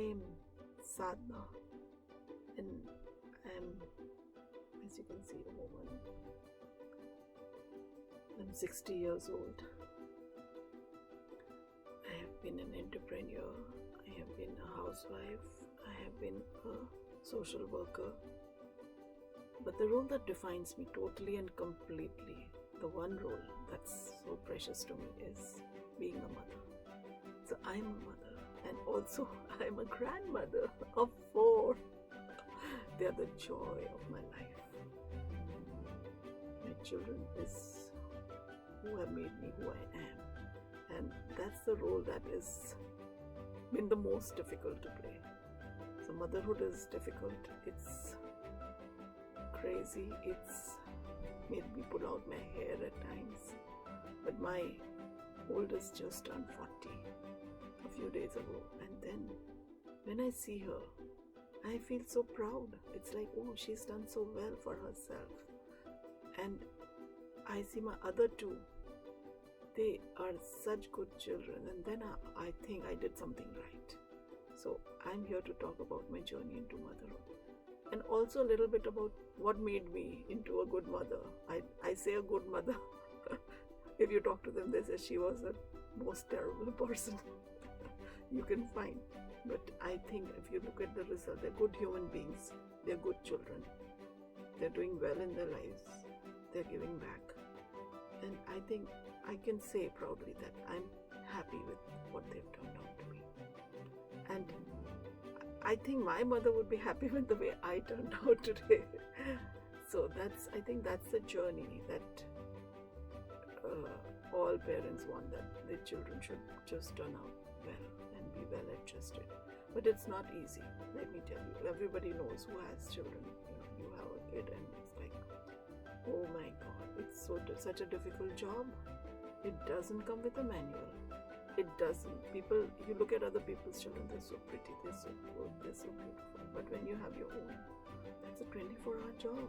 I'm Sadhna, and I'm, as you can see, a woman. I'm 60 years old. I have been an entrepreneur, I have been a housewife, I have been a social worker. But the role that defines me totally and completely, the one role that's so precious to me, is being a mother. So I'm a mother, and also I'm a grandmother of 4. They are the joy of my life. My children is who have made me who I am. And that's the role that has been the most difficult to play. So motherhood is difficult. It's crazy. It's made me pull out my hair at times. But my oldest just turned 40 a few days ago. And then when I see her, I feel so proud. It's like, oh, she's done so well for herself. And I see my other 2. They are such good children, and then I think I did something right. So I'm here to talk about my journey into motherhood, and also a little bit about what made me into a good mother. I say a good mother. If you talk to them, they say she was the most terrible person you can find. But I think if you look at the result, they're good human beings. They're good children. They're doing well in their lives. They're giving back. And I think I can say proudly that I'm happy with what they've turned out to be. And I think my mother would be happy with the way I turned out today. So I think that's the journey that all parents want, that their children should just turn out well and be well adjusted. But it's not easy, let me tell you. Everybody knows who has children. You have a kid and it's like, oh my God, it's such a difficult job. It doesn't come with a manual. It doesn't. You look at other people's children, they're so pretty, they're so good, they're so beautiful. But when you have your own, that's a 24-hour job.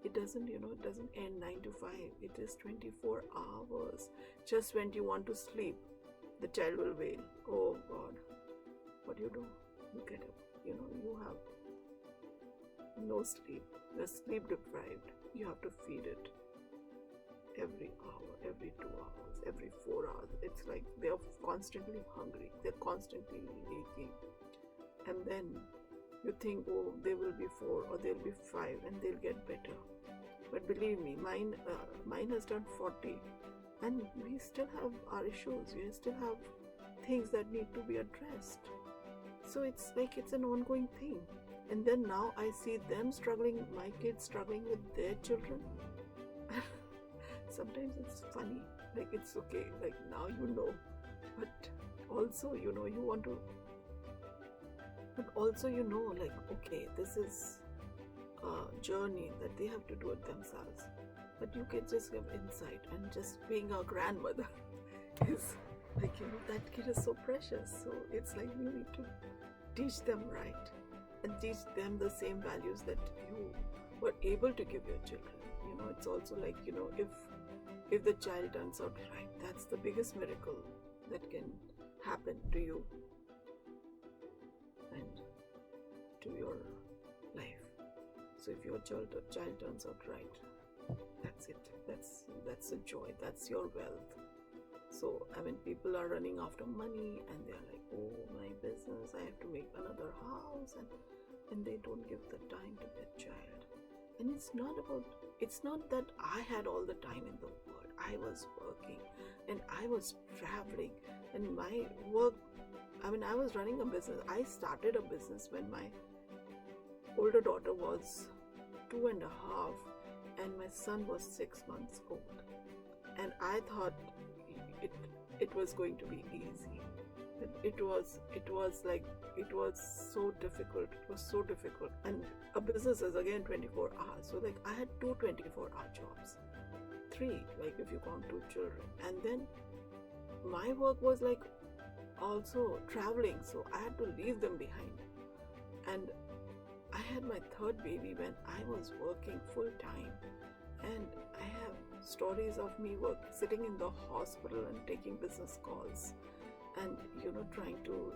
It doesn't end 9 to 5. It is 24 hours. Just when you want to sleep, the child will wail. Oh God, what do? You get up. You have no sleep. You're sleep deprived. You have to feed it every hour, every 2 hours, every 4 hours. It's like they're constantly hungry. They're constantly aching. And then you think, oh, they will be 4 or they'll be 5 and they'll get better. But believe me, mine has turned 40 and we still have our issues. We still have things that need to be addressed. So it's like it's an ongoing thing. And then now I see them struggling, my kids struggling with their children. Sometimes it's funny, like it's okay, like now but also you want to, but also like, okay, this is a journey that they have to do it themselves. But you can just give insight, and just being a grandmother is like, that kid is so precious. So it's like you need to teach them right and teach them the same values that you were able to give your children. It's also like, if the child turns out right, that's the biggest miracle that can happen to you and to your life. So if your child turns out right, that's it. That's a joy. That's your wealth. So people are running after money and they're like, oh, my business, I have to make another house, and they don't give the time to their child. And it's not that I had all the time in the world. I was working and I was traveling, and my work, I was running a business. I started a business when my older daughter was 2.5 and my son was 6 months old. And I thought it was going to be easy. But it was so difficult. It was so difficult. And a business is again 24 hours. So like I had 2 24-hour jobs. 3, like if you count 2 children. And then my work was like also traveling. So I had to leave them behind. And I had my 3rd baby when I was working full time. And I have stories of me sitting in the hospital and taking business calls and trying to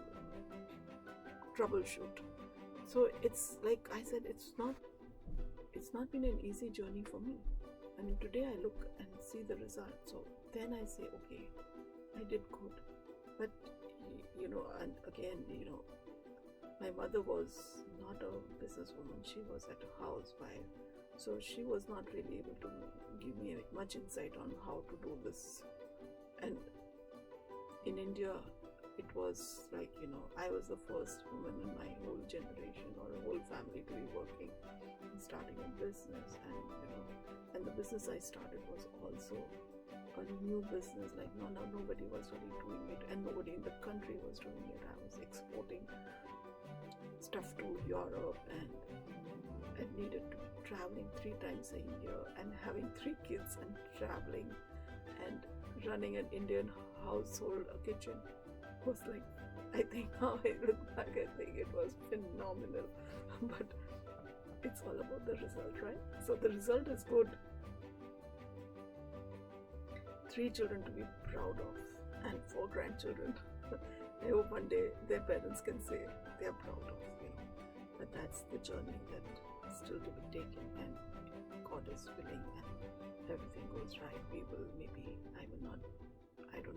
troubleshoot. So it's like I said, it's not been an easy journey for me. I mean, today I look and see the result. So then I say, okay, I did good. But, and again, my mother was not a businesswoman. She was a housewife. So she was not really able to give me much insight on how to do this. And in India, it was like, I was the first woman in my whole generation or a whole family to be working and starting a business. And the business I started was also a new business. Like, nobody was really doing it, and nobody in the country was doing it. I was exporting stuff to Europe, and I needed to be traveling 3 times a year and having 3 kids and traveling and running an Indian household kitchen was like, I think now I look back, I think it was phenomenal. But it's all about the result, right? So the result is good. 3 children to be proud of and 4 grandchildren. I hope one day their parents can say they are proud of, But that's the journey that is still to be taken, and God is willing and everything goes right. We will maybe, I don't know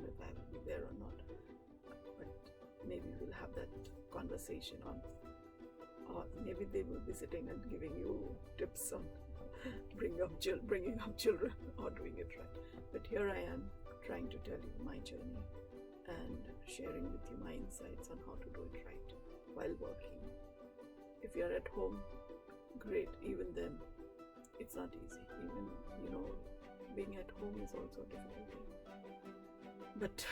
if I will be there or not, but maybe we'll have that conversation or maybe they will be sitting and giving you tips on bringing up children or doing it right. But here I am trying to tell you my journey and sharing with you my insights on how to do it right while working. If you're at home, great. Even then, it's not easy. Even, being at home is also a difficult thing. But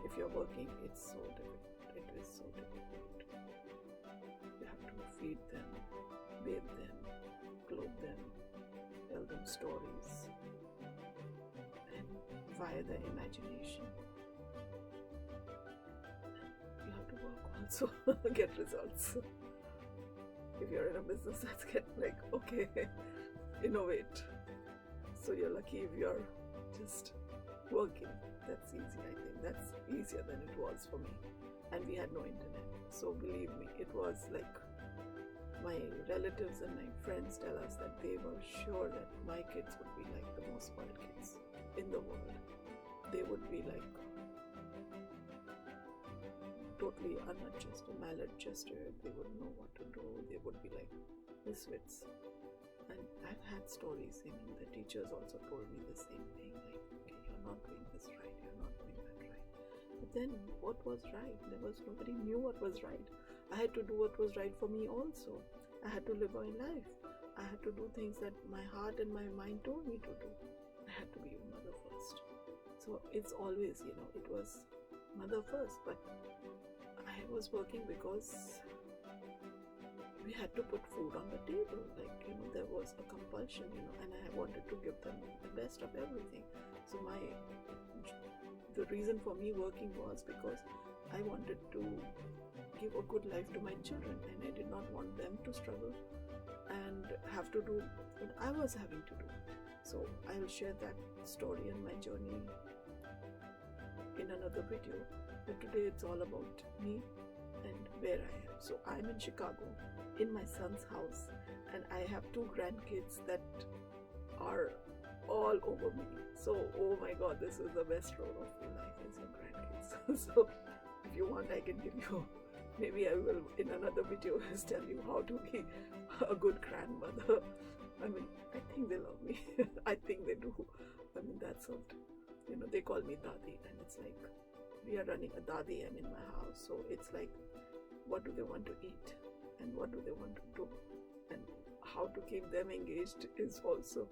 if you're working, it's so difficult. It is so difficult. You have to feed them, bathe them, clothe them, tell them stories, and fire their imagination. You have to work also, get results. If you're in a business, that's okay, innovate. So you're lucky if you're just working. That's easy, I think. That's easier than it was for me. And we had no internet. So believe me, it was like my relatives and my friends tell us that they were sure that my kids would be like the most spoiled kids in the world. They would be like totally unadjusted, maladjusted. They wouldn't know what to do. They would be like misfits. And I've had stories, the teachers also told me the same thing, like, okay, you're not doing this right, you're not doing that right. But then what was right? Nobody knew what was right. I had to do what was right for me also. I had to live my life. I had to do things that my heart and my mind told me to do. I had to be a mother first. So it's always, it was mother first, but I was working because we had to put food on the table. There was a compulsion, and I wanted to give them the best of everything. So the reason for me working was because I wanted to give a good life to my children, and I did not want them to struggle and have to do what I was having to do. So I will share that story and my journey in another video. But today it's all about me and where I am. So I'm in Chicago in my son's house, and I have 2 grandkids that are all over me. So, oh my God, this is the best role of your life is your grandkids. So if you want, I can give you, maybe I will in another video tell you how to be a good grandmother. I think they love me. I think they do. That's what, they call me Dadi, and it's like, we are running a Dadi in my house. So it's like, what do they want to eat? And what do they want to do? And how to keep them engaged is also,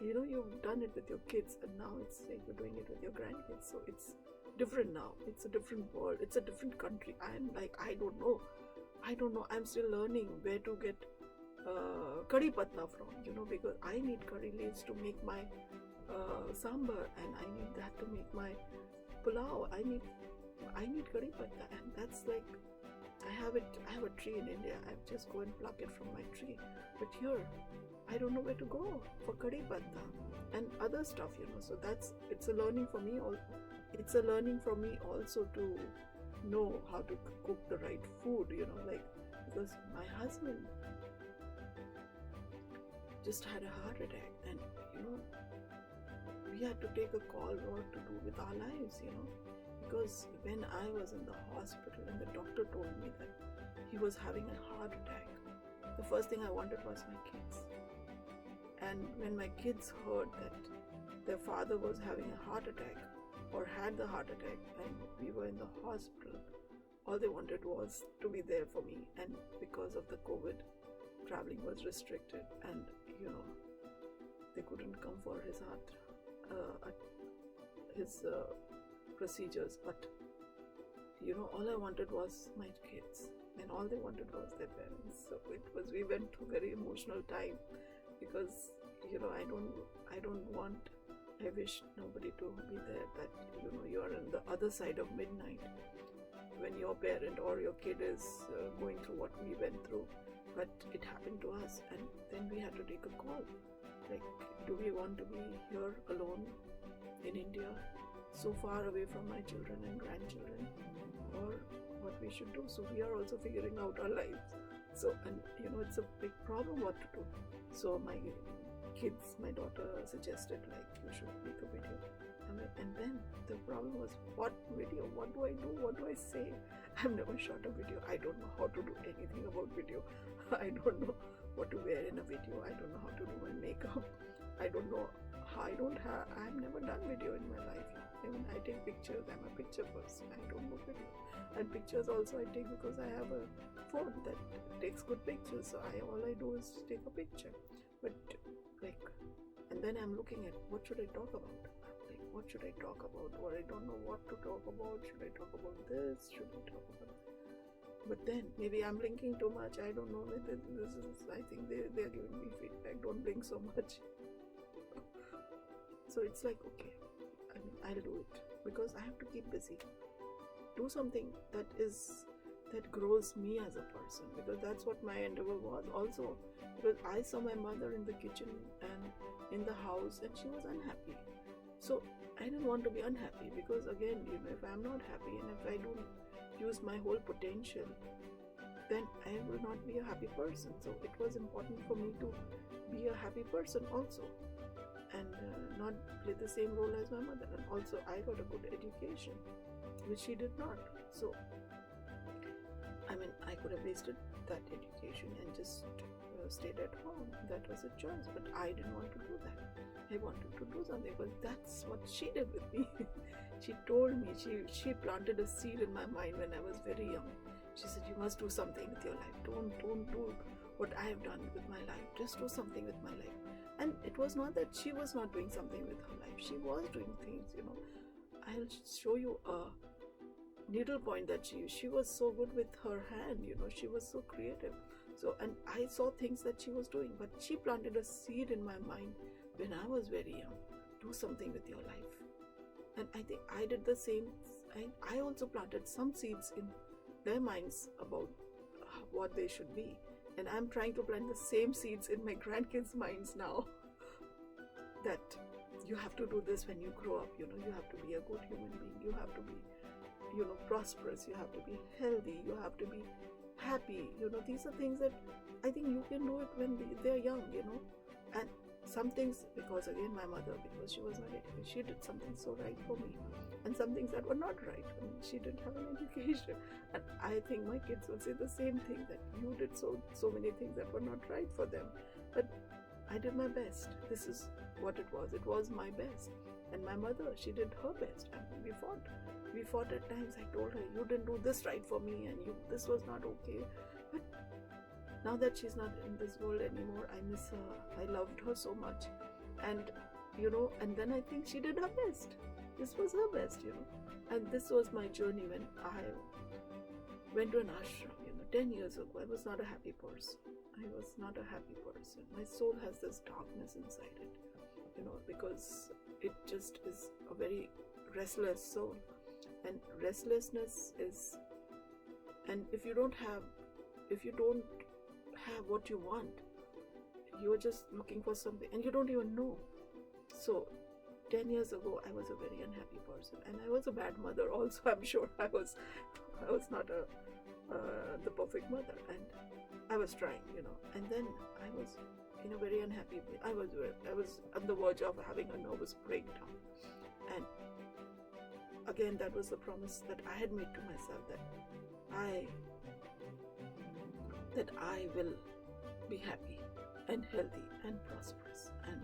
you've done it with your kids, and now it's like you're doing it with your grandkids. So it's different now. It's a different world. It's a different country. I'm like, I don't know. I'm still learning where to get curry patta from, because I need curry leaves to make my sambar, and I need that to make my pulao. I need curry patta, and that's like, I have a tree in India. I just go and pluck it from my tree. But here, I don't know where to go for curry patta and other stuff, So it's a learning for me. It's a learning for me also to know how to cook the right food, like, because my husband just had a heart attack, and we had to take a call what to do with our lives, because when I was in the hospital and the doctor told me that he was having a heart attack, the first thing I wanted was my kids. And when my kids heard that their father was having a heart attack or had the heart attack and we were in the hospital, all they wanted was to be there for me. And because of the COVID, traveling was restricted, and they couldn't come for his procedures. But all I wanted was my kids, and all they wanted was their parents. So we went through very emotional time, because I wish nobody to be there, that you are on the other side of midnight when your parent or your kid is going through what we went through. But it happened to us, and then we had to take a call, like, do we want to be here alone in India, so far away from my children and grandchildren, or what we should do? So we are also figuring out our lives. So, and it's a big problem what to do. So my daughter suggested, like, you should make a video. And then the problem was, what video? What do I do? What do I say? I've never shot a video. I don't know how to do anything about video. I don't know what to wear in a video. I don't know how to do my makeup. I don't know how. I've never done video in my life. I mean, I take pictures. I'm a picture person. I don't do video. And pictures also I take because I have a phone that takes good pictures. So all I do is take a picture. But and then I'm looking at, what should I talk about? Like, what should I talk about? Or I don't know what to talk about. Should I talk about this? Should I talk about that? But then maybe I'm blinking too much. I don't know. I think they're giving me feedback. Don't blink so much. So it's like, okay, I'll do it, because I have to keep busy. Do something that grows me as a person, because that's what my endeavor was also. Because I saw my mother in the kitchen and in the house, and she was unhappy. So I didn't want to be unhappy, because again, if I'm not happy and if I don't use my whole potential, then I will not be a happy person. So it was important for me to be a happy person also, and not play the same role as my mother. And also I got a good education, which she did not. So I could have wasted that education and just stayed at home. That was a choice, but I didn't want to do that. I wanted to do something, but that's what she did with me. She told me, she planted a seed in my mind when I was very young. She said, you must do something with your life. Don't do what I have done with my life. Just do something with my life. And it was not that she was not doing something with her life. She was doing things, I'll show you a needle point that she was so good with her hand, she was so creative. So, and I saw things that she was doing, but she planted a seed in my mind when I was very young. Do something with your life. And I think I did the same. I also planted some seeds in their minds about what they should be. And I'm trying to plant the same seeds in my grandkids' minds now. That you have to do this when you grow up, you have to be a good human being. You have to be, prosperous. You have to be healthy. You have to be happy. These are things that I think you can do it when they're young, And some things, because again, my mother, because she was not educated, she did something so right for me. And some things that were not right. She didn't have an education. And I think my kids will say the same thing, that you did so many things that were not right for them. But I did my best. This is what it was. It was my best. And my mother, she did her best. And we fought. We fought at times. I told her, you didn't do this right for me, and this was not okay. But now that she's not in this world anymore, I miss her. I loved her so much. And, and then I think she did her best. This was her best, And this was my journey when I went to an ashram, 10 years ago. I was not a happy person. I was not a happy person. My soul has this darkness inside it, because it just is a very restless soul. And restlessness is, and if you don't have what you want, you're just looking for something and you don't even know. So 10 years ago, I was a very unhappy person, and I was a bad mother also. I'm sure I was I was not the perfect mother, and I was trying, and then I was in a very unhappy way. I was on the verge of having a nervous breakdown, and again, that was the promise that I had made to myself, that I will be happy and healthy and prosperous, and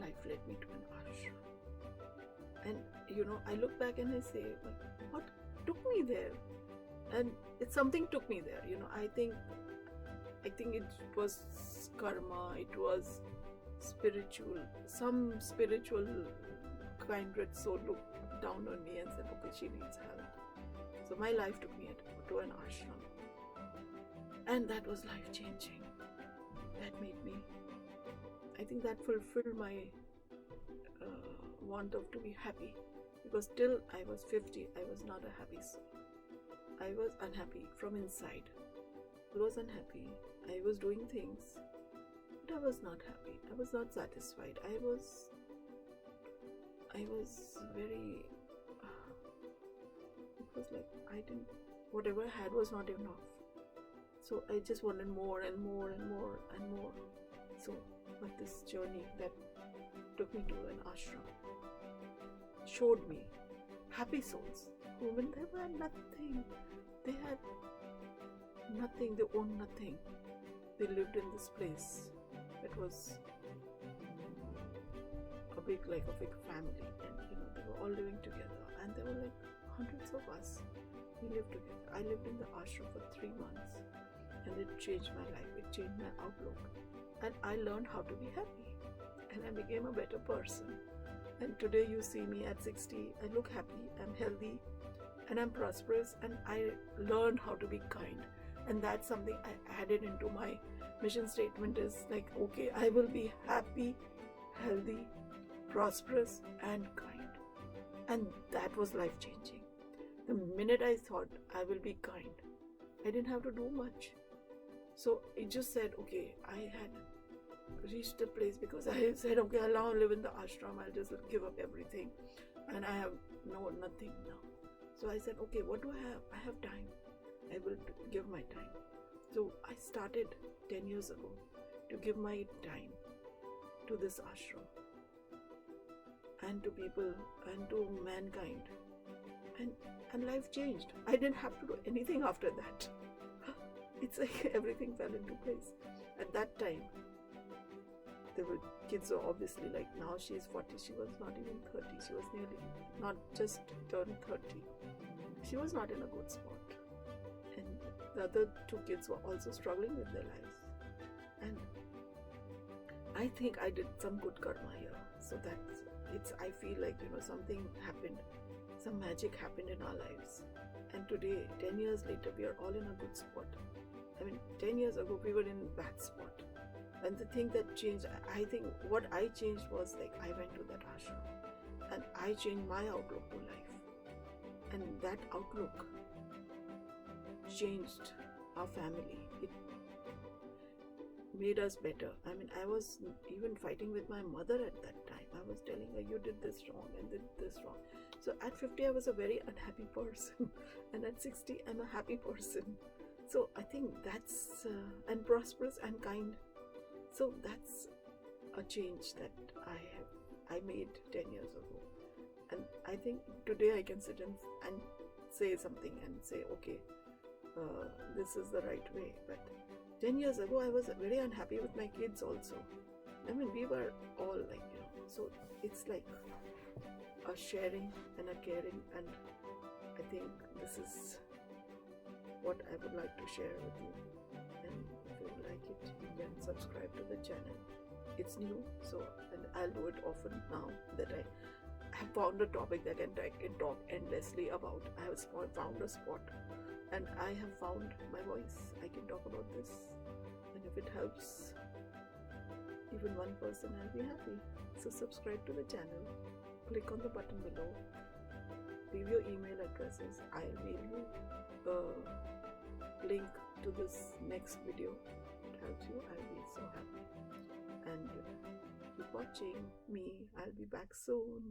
life led me to an ashram. And I look back and I say, what took me there? And something took me there. I think it was karma. It was some spiritual kindred soul looked down on me and said, okay, she needs help. So my life took me to an ashram, and that was life changing. That made me, I think that fulfilled my want of to be happy, because till I was 50, I was not a happy soul. I was unhappy from inside. I was unhappy. I was doing things, but I was not happy. I was not satisfied. I was very, it was like whatever I had was not enough. So I just wanted more and more and more and more. So, but this journey that took me to an ashram showed me happy souls who, when they were nothing, they had nothing, they owned nothing. They lived in this place that was a big family, and they were all living together, and there were like hundreds of us. We lived together. I lived in the ashram for 3 months, and it changed my life. It changed my outlook, and I learned how to be happy, and I became a better person. And today you see me at 60, I look happy, I'm healthy, and I'm prosperous, and I learned how to be kind. And that's something I added into my mission statement, is like, okay, I will be happy, healthy, prosperous, and kind. And that was life changing. The minute I thought I will be kind, I didn't have to do much. So it just said, okay, I had reached a place, because I said, okay, I'll now live in the ashram, I'll just give up everything, and I have nothing now. So I said, okay, what do I have? I have time. I will give my time. So I started 10 years ago to give my time to this ashram and to people and to mankind. And life changed. I didn't have to do anything after that. It's like everything fell into place. At that time, there were kids were obviously, like, now she's 40, she was not even 30. She was nearly, not just turned 30. She was not in a good spot. And the other 2 kids were also struggling with their lives. And I think I did some good karma here. So I feel like, something happened, some magic happened in our lives. And today, 10 years later, we are all in a good spot. 10 years ago, we were in a bad spot. And the thing that changed, I think what I changed was, like, I went to that ashram and I changed my outlook to life. And that outlook changed our family. It made us better. I was even fighting with my mother at that time. I was telling her, you did this wrong and did this wrong. So at 50, I was a very unhappy person. And at 60, I'm a happy person. So I think that's, and prosperous and kind. So that's a change that I made 10 years ago. And I think today I can sit and say something and say, okay, this is the right way. But 10 years ago, I was very unhappy with my kids also. We were all like, so it's like a sharing and a caring. And I think this is what I would like to share with you. And if you like it, you can subscribe to the channel. It's new, and I'll do it often now that I have found a topic that I can talk endlessly about. I have found a spot, and I have found my voice. I can talk about this, and if it helps even one person, I'll be happy. So subscribe to the channel, click on the button below, leave your email addresses. I'll mail you a link to this next video. It helps you, I'll be so happy. And keep watching me. I'll be back soon.